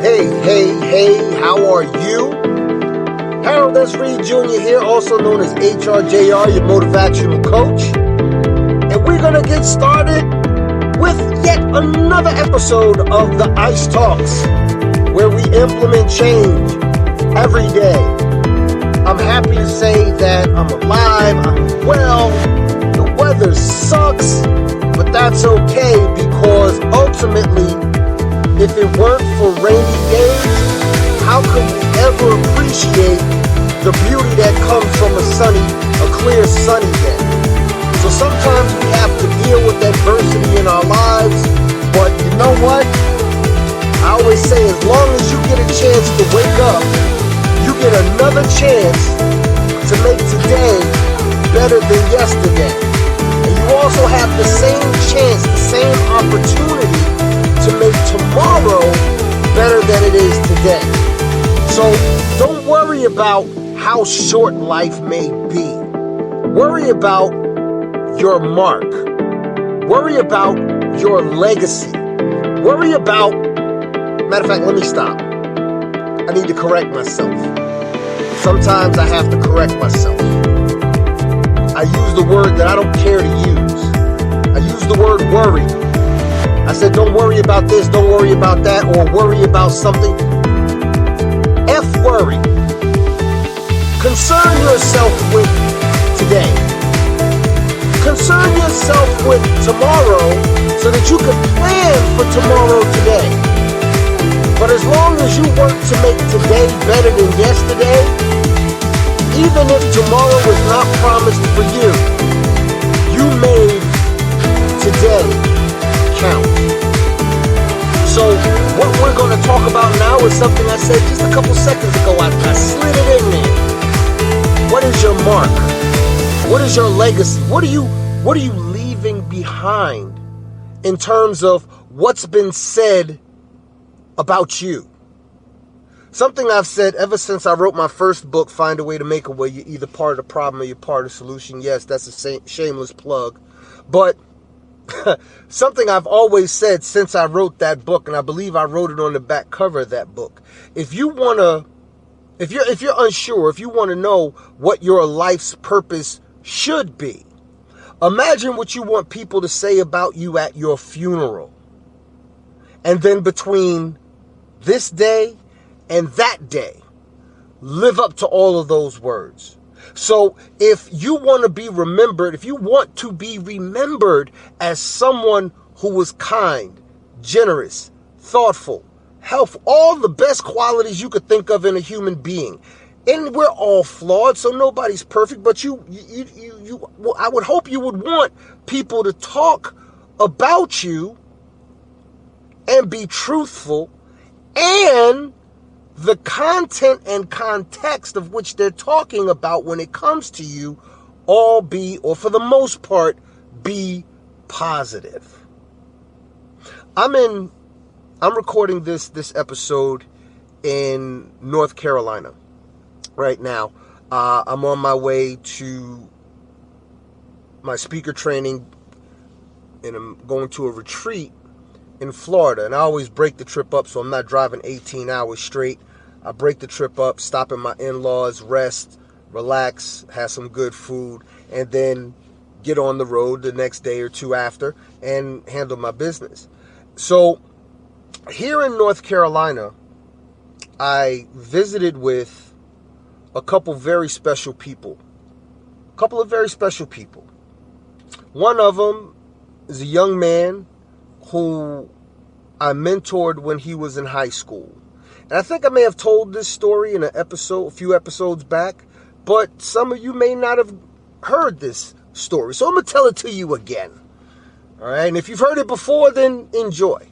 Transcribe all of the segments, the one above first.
Hey, how are you? Harold S. Reed Jr. here, also known as hrjr, your motivational coach. And we're going to get started with yet another episode of the Ice Talks, where we implement change every day. I'm happy to say that I'm alive, I'm well, the weather sucks, but that's okay because ultimately, if it weren't for rainy days, how could we ever appreciate the beauty that comes from a clear sunny day? So sometimes we have to deal with adversity in our lives, but you know what? I always say as long as you get a chance to wake up, you get another chance to make today better than yesterday. And you also have the same chance, the same opportunity to make tomorrow better than it is today. So don't worry about how short life may be. Worry about your mark. Worry about your legacy. Worry about, matter of fact, let me stop. I need to correct myself. Sometimes I have to correct myself. I use the word that I don't care to use. I use the word worry. I said, don't worry about this, don't worry about that, or worry about something. F worry. Concern yourself with today. Concern yourself with tomorrow so that you can plan for tomorrow today. But as long as you work to make today better than yesterday, even if tomorrow is not promised for you, you made today count. So what we're going to talk about now is something I said just a couple seconds ago. I slid it in there. What is your mark? What is your legacy? What are you leaving behind in terms of what's been said about you? Something I've said ever since I wrote my first book, Find a Way to Make a Way. You're either part of the problem or you're part of the solution. Yes, that's a shameless plug. But something I've always said since I wrote that book, and I believe I wrote it on the back cover of that book. If you're unsure, if you want to know what your life's purpose should be, imagine what you want people to say about you at your funeral. And then between this day and that day, live up to all of those words. So if you want to be remembered, if you want to be remembered as someone who was kind, generous, thoughtful, helpful, all the best qualities you could think of in a human being. And we're all flawed, so nobody's perfect, but I would hope you would want people to talk about you and be truthful, and the content and context of which they're talking about when it comes to you all be, or for the most part, be positive. I'm recording this episode in North Carolina right now. I'm on my way to my speaker training, and I'm going to a retreat in Florida, and I always break the trip up, so I'm not driving 18 hours straight. I break the trip up, stop at my in-laws, rest, relax, have some good food, and then get on the road the next day or two after and handle my business. So here in North Carolina, I visited with a couple of very special people. One of them is a young man who I mentored when he was in high school. And I think I may have told this story in a few episodes back, but some of you may not have heard this story. So I'm going to tell it to you again. All right? And if you've heard it before, then enjoy.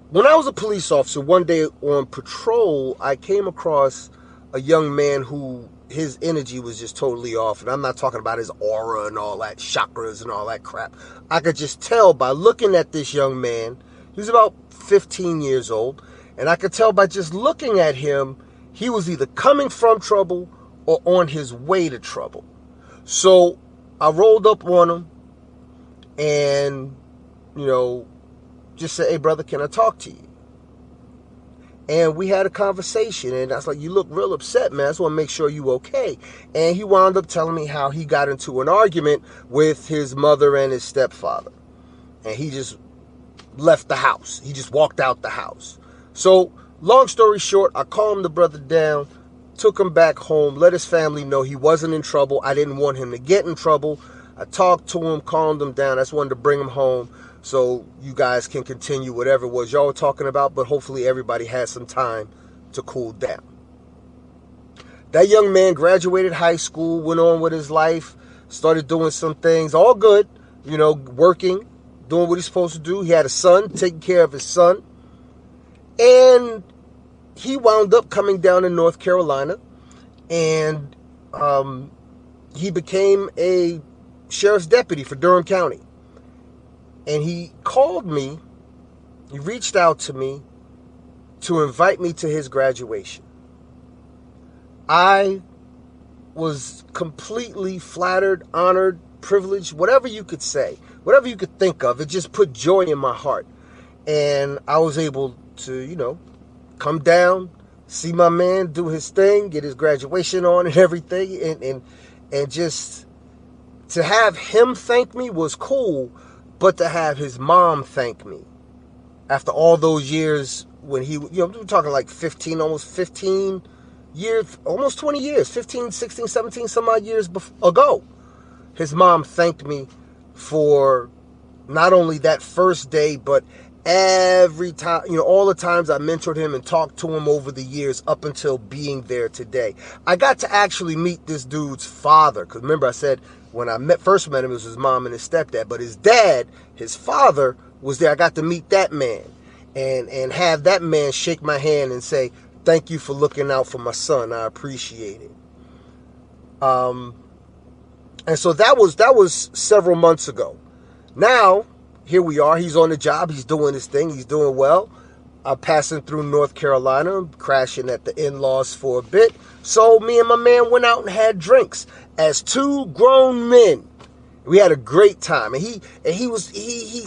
When I was a police officer, one day on patrol, I came across a young man who his energy was just totally off. And I'm not talking about his aura and all that, chakras and all that crap. I could just tell by looking at this young man. He was about 15 years old. And I could tell by just looking at him, he was either coming from trouble or on his way to trouble. So I rolled up on him and, just said, hey, brother, can I talk to you? And we had a conversation, and I was like, you look real upset, man. I just want to make sure you okay. And he wound up telling me how he got into an argument with his mother and his stepfather. And he just left the house. He just walked out the house. So, long story short, I calmed the brother down, took him back home, let his family know he wasn't in trouble. I didn't want him to get in trouble. I talked to him, calmed him down. I just wanted to bring him home so you guys can continue whatever it was y'all were talking about, but hopefully everybody had some time to cool down. That young man graduated high school, went on with his life, started doing some things, all good, working, doing what he's supposed to do. He had a son, taking care of his son. And he wound up coming down in North Carolina, and he became a sheriff's deputy for Durham County. And he called me, he reached out to me to invite me to his graduation. I was completely flattered, honored, privileged, whatever you could say, whatever you could think of. It just put joy in my heart. And I was able to, come down, see my man do his thing, get his graduation on and everything. And just to have him thank me was cool. But to have his mom thank me after all those years when he, we're talking like 15 years, almost 20 years, 15, 16, 17, some odd years ago. His mom thanked me for not only that first day, but every time, all the times I mentored him and talked to him over the years up until being there today. I got to actually meet this dude's father. Because remember I said, when I first met him, it was his mom and his stepdad. But his dad, his father, was there. I got to meet that man and have that man shake my hand and say, thank you for looking out for my son. I appreciate it. And so that was several months ago. Now, here we are. He's on the job. He's doing his thing. He's doing well. I'm passing through North Carolina, crashing at the in-laws for a bit. So me and my man went out and had drinks as two grown men. We had a great time, and he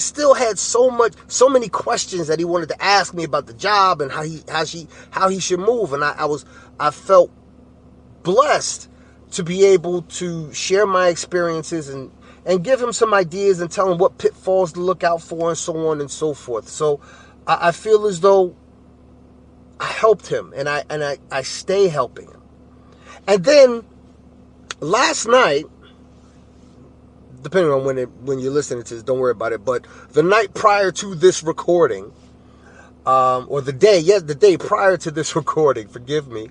still had so many questions that he wanted to ask me about the job and how he should move. And I felt blessed to be able to share my experiences and give him some ideas and tell him what pitfalls to look out for and so on and so forth. So I feel as though I helped him, and I stay helping him. And then last night, depending on when you're listening to this, don't worry about it, but the night prior to this recording, or the day prior to this recording, forgive me,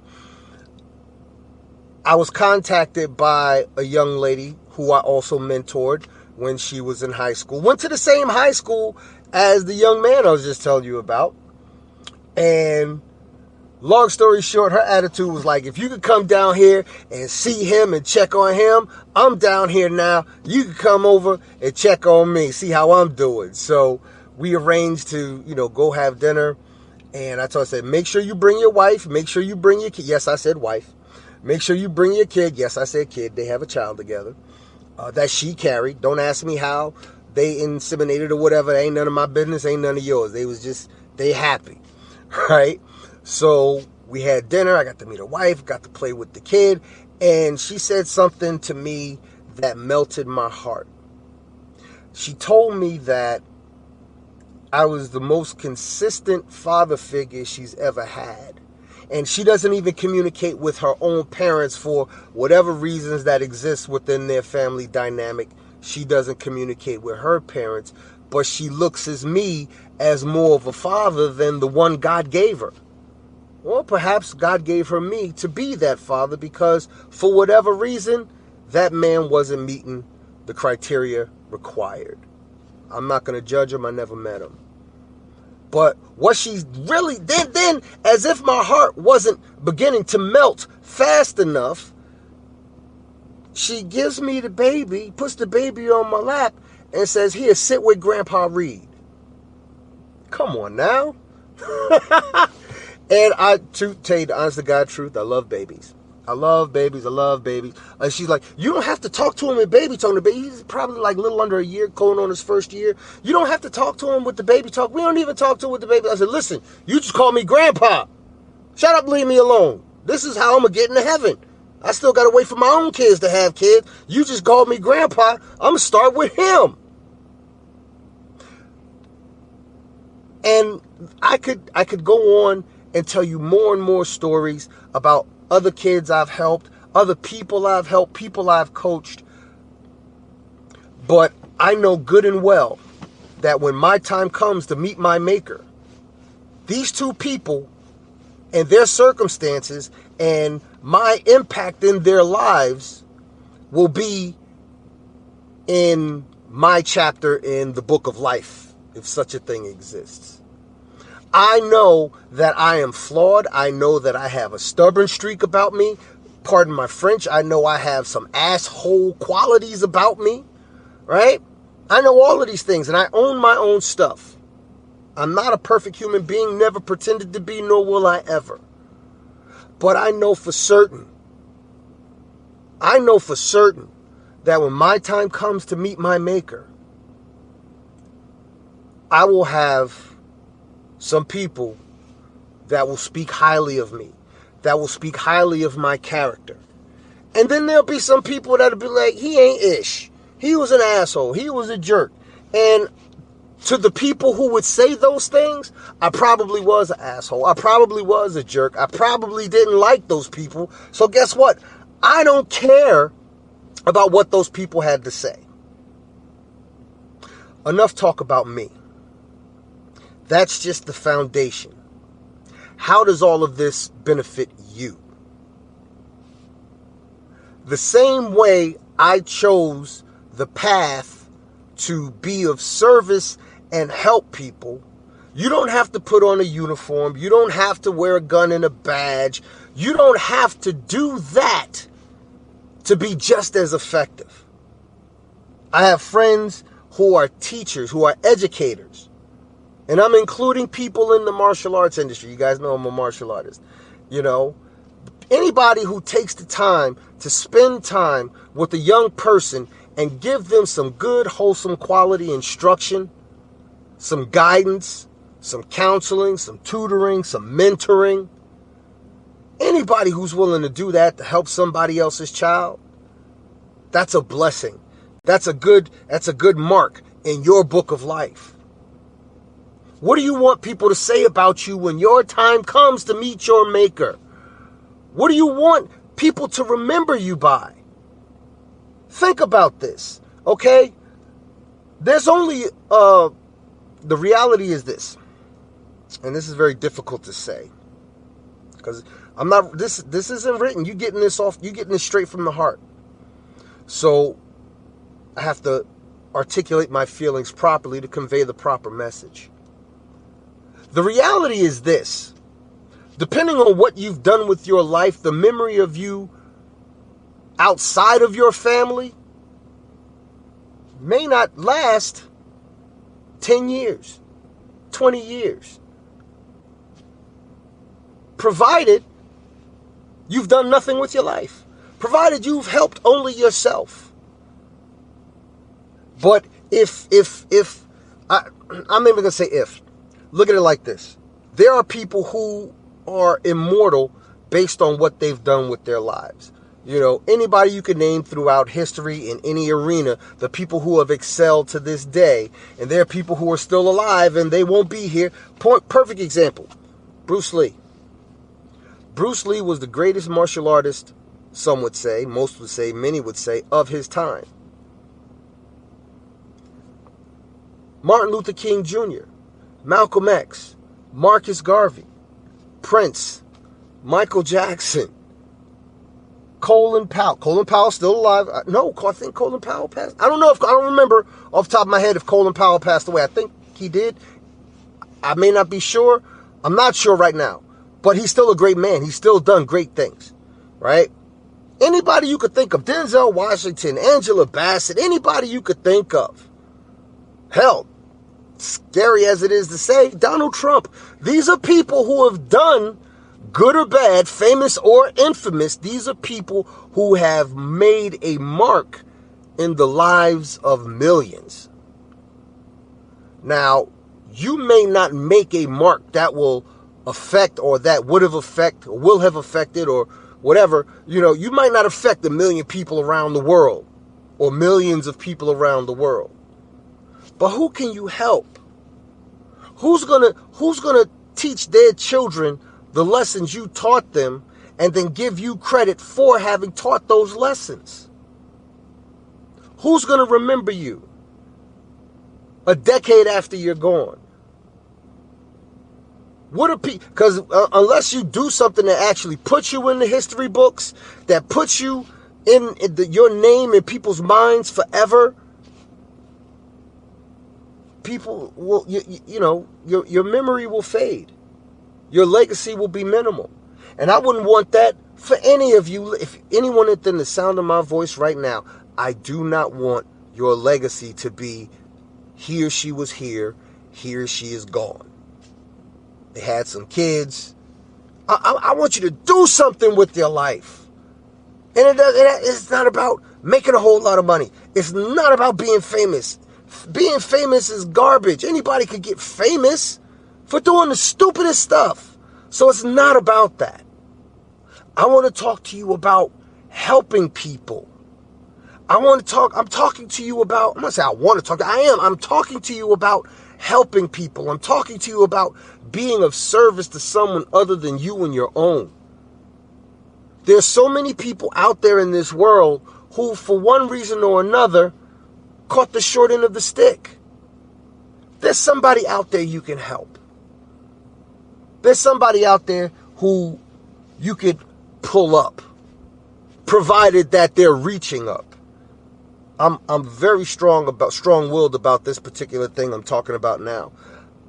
I was contacted by a young lady who I also mentored when she was in high school. Went to the same high school as the young man I was just telling you about. And long story short, her attitude was like, if you could come down here and see him and check on him, I'm down here now. You can come over and check on me, see how I'm doing. So we arranged to, go have dinner. And I said, make sure you bring your wife. Make sure you bring your kid. Yes, I said wife. Make sure you bring your kid. Yes, I said kid. They have a child together that she carried. Don't ask me how they inseminated or whatever. It ain't none of my business. Ain't none of yours. They happy. Right? So we had dinner. I got to meet her wife, got to play with the kid. And she said something to me that melted my heart. She told me that I was the most consistent father figure she's ever had. And she doesn't even communicate with her own parents for whatever reasons that exist within their family dynamic. She doesn't communicate with her parents, but she looks at me as more of a father than the one God gave her. Well, perhaps God gave her me to be that father because for whatever reason, that man wasn't meeting the criteria required. I'm not going to judge him. I never met him. But what she's really, then, as if my heart wasn't beginning to melt fast enough, she gives me the baby, puts the baby on my lap, and says, here, sit with Grandpa Reed. Come on now. And to tell you the honest to God truth, I love babies. I love babies. And she's like, you don't have to talk to him in baby talk. He's probably like a little under a year, going on his first year. You don't have to talk to him with the baby talk. We don't even talk to him with the baby. I said, listen, you just call me Grandpa. Shut up, leave me alone. This is how I'm going to get into heaven. I still got to wait for my own kids to have kids. You just called me grandpa. I'm going to start with him. And I could go on and tell you more and more stories about other kids I've helped, other people I've helped, people I've coached. But I know good and well that when my time comes to meet my maker, these two people and their circumstances and my impact in their lives will be in my chapter in the book of life, if such a thing exists. I know that I am flawed. I know that I have a stubborn streak about me. Pardon my French. I know I have some asshole qualities about me, right? I know all of these things, and I own my own stuff. I'm not a perfect human being, never pretended to be, nor will I ever. But I know for certain that when my time comes to meet my maker, I will have some people that will speak highly of me, that will speak highly of my character. And then there'll be some people that'll be like, he ain't ish. He was an asshole. He was a jerk. And to the people who would say those things, I probably was an asshole. I probably was a jerk. I probably didn't like those people. So guess what? I don't care about what those people had to say. Enough talk about me. That's just the foundation. How does all of this benefit you? The same way I chose the path to be of service and help people. You don't have to put on a uniform. You don't have to wear a gun and a badge. You don't have to do that to be just as effective. I have friends who are teachers, who are educators. And I'm including people in the martial arts industry. You guys know I'm a martial artist. You know, anybody who takes the time to spend time with a young person and give them some good, wholesome quality instruction, some guidance, some counseling, some tutoring, some mentoring. Anybody who's willing to do that to help somebody else's child, that's a blessing. That's a good mark in your book of life. What do you want people to say about you when your time comes to meet your maker? What do you want people to remember you by? Think about this, okay? There's only, the reality is this, and this is very difficult to say, because I'm not, this isn't written. You're getting this straight from the heart. So I have to articulate my feelings properly to convey the proper message. The reality is this. Depending on what you've done with your life, the memory of you outside of your family may not last 10 years, 20 years. Provided you've done nothing with your life. Provided you've helped only yourself. But I'm not even going to say if. Look at it like this. There are people who are immortal based on what they've done with their lives. You know, anybody you can name throughout history in any arena, the people who have excelled to this day, and there are people who are still alive and they won't be here. Perfect example, Bruce Lee. Bruce Lee was the greatest martial artist, some would say, most would say, many would say, of his time. Martin Luther King Jr., Malcolm X, Marcus Garvey, Prince, Michael Jackson, Colin Powell. Colin Powell's still alive. No, I think Colin Powell passed. I don't remember off the top of my head if Colin Powell passed away. I think he did. I may not be sure. I'm not sure right now. But he's still a great man. He's still done great things, right? Anybody you could think of. Denzel Washington, Angela Bassett, anybody you could think of. Hell, scary as it is to say, Donald Trump. These are people who have done, good or bad, famous or infamous, these are people who have made a mark in the lives of millions. Now, you may not make a mark that will affect, or that would have affected, or will have affected, or whatever, you might not affect 1 million people around the world or millions of people around the world. But who can you help? Who's gonna teach their children the lessons you taught them and then give you credit for having taught those lessons? Who's gonna remember you a decade after you're gone? Because unless you do something that actually puts you in the history books, that puts you in your name in people's minds forever, people will, your memory will fade. Your legacy will be minimal. And I wouldn't want that for any of you. If anyone within the sound of my voice right now, I do not want your legacy to be, here she was here she is gone. They had some kids. I want you to do something with your life. And it's not about making a whole lot of money. It's not about being famous. Being famous is garbage. Anybody could get famous for doing the stupidest stuff. So it's not about that. I want to talk to you about helping people. I'm talking to you about, I'm going to say I want to talk, I'm talking to you about helping people. I'm talking to you about being of service to someone other than you and your own. There's so many people out there in this world who, for one reason or another, caught the short end of the stick. There's somebody out there you can help. There's somebody out there who you could pull up, provided that they're reaching up. I'm very strong-willed about this particular thing I'm talking about now.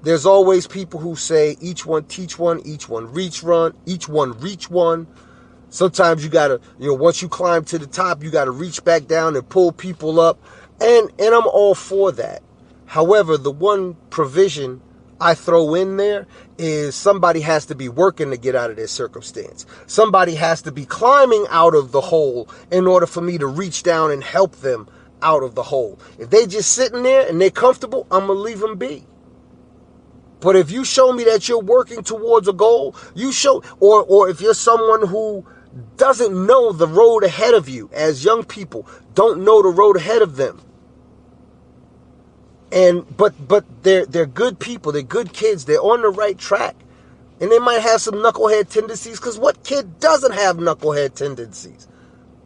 There's always people who say, each one teach one, each one reach one. Sometimes you gotta, once you climb to the top, you gotta reach back down and pull people up. And I'm all for that. However, the one provision I throw in there is somebody has to be working to get out of their circumstance. Somebody has to be climbing out of the hole in order for me to reach down and help them out of the hole. If they just sitting there and they're comfortable, I'm going to leave them be. But if you show me that you're working towards a goal, or if you're someone who doesn't know the road ahead of you, as young people don't know the road ahead of them, but they're good people, they're good kids, they're on the right track, and they might have some knucklehead tendencies, because what kid doesn't have knucklehead tendencies?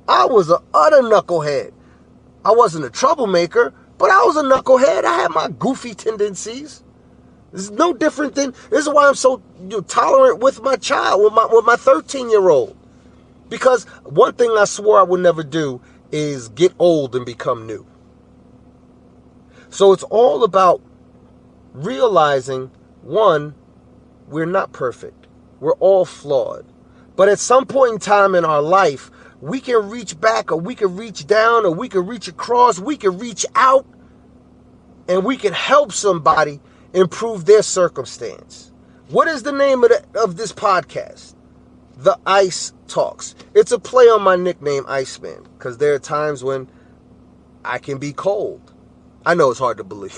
I was an utter knucklehead. I wasn't a troublemaker, but I was a knucklehead. I had my goofy tendencies. This is no different than, this is why I'm so tolerant with my child, with my 13-year-old. Because one thing I swore I would never do is get old and become new. So it's all about realizing, one, we're not perfect. We're all flawed. But at some point in time in our life, we can reach back, or we can reach down, or we can reach across, we can reach out, and we can help somebody improve their circumstance. What is the name of this podcast? The Ice Talks. It's a play on my nickname, Iceman, because there are times when I can be cold. I know it's hard to believe,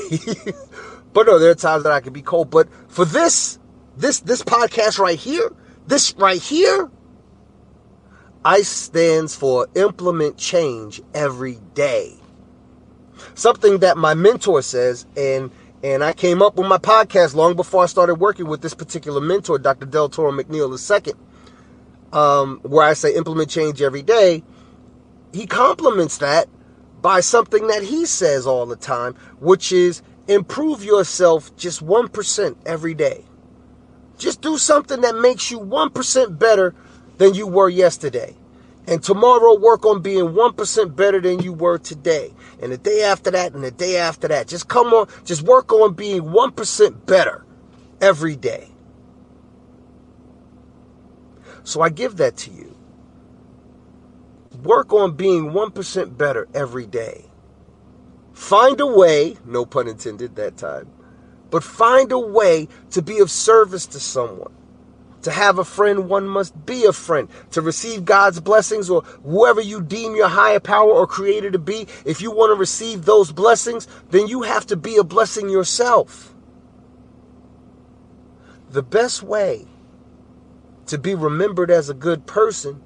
but no, there are times that I can be cold. But for this podcast right here, ICE stands for implement change every day. Something that my mentor says, and I came up with my podcast long before I started working with this particular mentor, Dr. Del Toro McNeil II, where I say implement change every day. He complements that by something that he says all the time, which is improve yourself just 1% every day. Just do something that makes you 1% better than you were yesterday. And tomorrow work on being 1% better than you were today. And the day after that, and the day after that. Just work on being 1% better every day. So I give that to you. Work on being 1% better every day. Find a way, no pun intended that time, but find a way to be of service to someone. To have a friend, one must be a friend. To receive God's blessings, or whoever you deem your higher power or creator to be, if you want to receive those blessings, then you have to be a blessing yourself. The best way to be remembered as a good person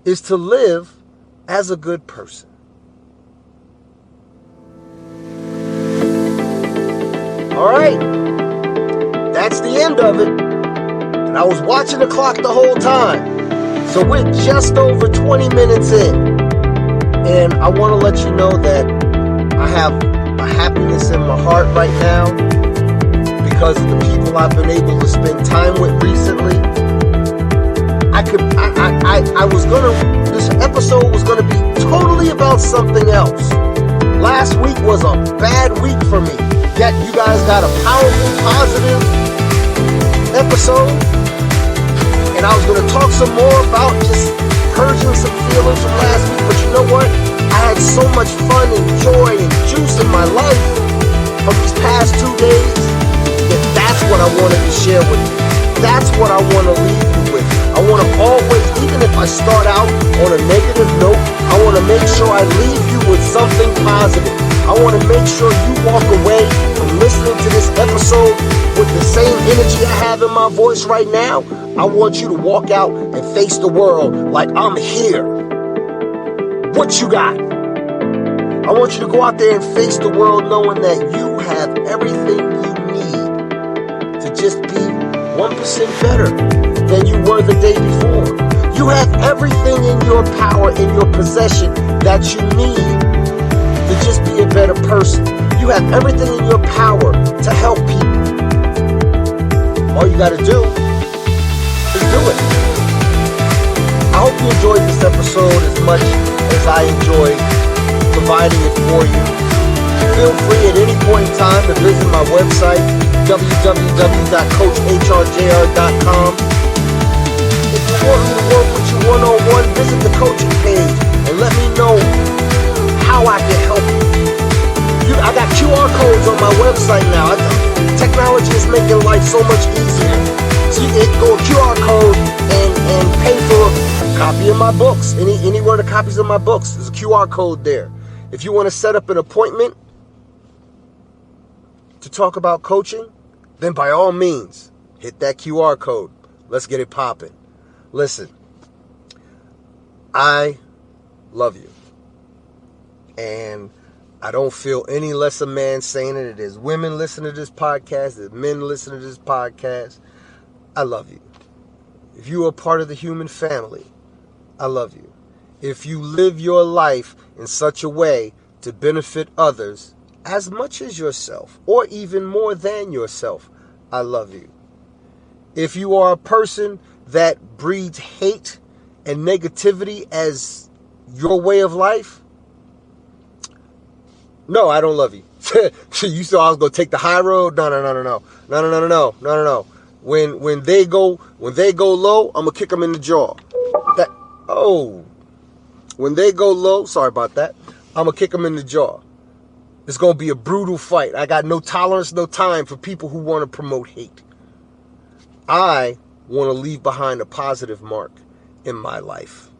is to live as a good person. All right, that's the end of it. And I was watching the clock the whole time. So we're just over 20 minutes in. And I want to let you know that I have a happiness in my heart right now because of the people I've been able to spend time with recently. This episode was gonna be totally about something else. Last week was a bad week for me. Yet you guys got a powerful, positive episode. And I was gonna talk some more about just purging some feelings from last week. But you know what? I had so much fun and joy and juice in my life from these past 2 days that that's what I wanted to share with you. That's what I want to leave you with. I want to always, even if I start out on a negative note, I want to make sure I leave you with something positive. I want to make sure you walk away from listening to this episode with the same energy I have in my voice right now. I want you to walk out and face the world like I'm here. What you got? I want you to go out there and face the world knowing that you have everything you need to just be 1% better than you were the day before. You have everything in your power, in your possession that you need to just be a better person. You have everything in your power to help people. All you got to do is do it. I hope you enjoyed this episode as much as I enjoyed providing it for you. Feel free at any point in time to visit my website, www.coachhrjr.com. If you want me to work with you one-on-one, visit the coaching page and let me know how I can help you. I got QR codes on my website now. Technology is making life so much easier. So you can go QR code and pay for a copy of my books. Anywhere the copies of my books, there's a QR code there. If you want to set up an appointment to talk about coaching, then by all means, hit that QR code. Let's get it popping. Listen, I love you. And I don't feel any less a man saying it. There's women listening to this podcast. There's men listening to this podcast. I love you. If you are part of the human family, I love you. If you live your life in such a way to benefit others as much as yourself, or even more than yourself, I love you. If you are a person that breeds hate and negativity as your way of life, no, I don't love you. You thought I was gonna take the high road? No. When they go low, I'm gonna kick them in the jaw. When they go low, sorry about that, I'm gonna kick them in the jaw. It's gonna be a brutal fight. I got no tolerance, no time for people who want to promote hate. I want to leave behind a positive mark in my life.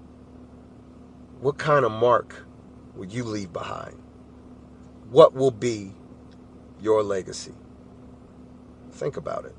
What kind of mark will you leave behind? What will be your legacy? Think about it.